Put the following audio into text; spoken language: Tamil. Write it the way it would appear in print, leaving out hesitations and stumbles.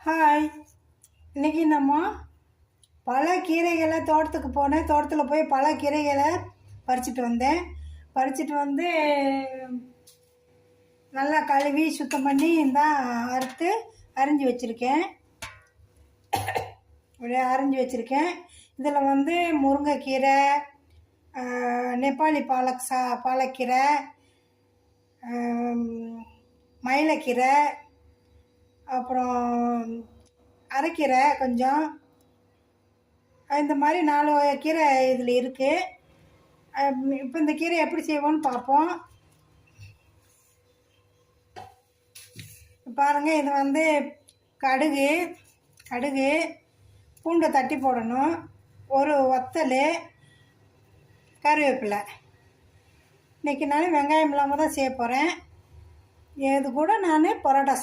ஹாய். இன்றைக்கி நம்ம பல கீரைகளை தோட்டத்துக்கு போனேன். தோட்டத்தில் போய் பல கீரைகளை பறிச்சிட்டு வந்து நல்லா கழுவி சுத்தம் பண்ணி அறுத்து அரிஞ்சு வச்சுருக்கேன். அப்படியே அரிஞ்சு வச்சுருக்கேன். இதில் வந்து முருங்கைக்கீரை, நேபாளி பாலக்கீரை, மயிலக்கீரை, அப்புறம் அரைக்கீரை கொஞ்சம், இந்த மாதிரி 4 கீரை இதில் இருக்குது. இப்போ இந்த கீரை எப்படி செய்வோன்னு பார்ப்போம். பாருங்கள், இது வந்து கடுகு பூண்டை தட்டி போடணும், ஒரு வத்தல், கருவேப்பிலை. இன்றைக்கி நான் வெங்காயம் இல்லாமல் தான் செய்ய போகிறேன். இது கூட நான் பரோட்டா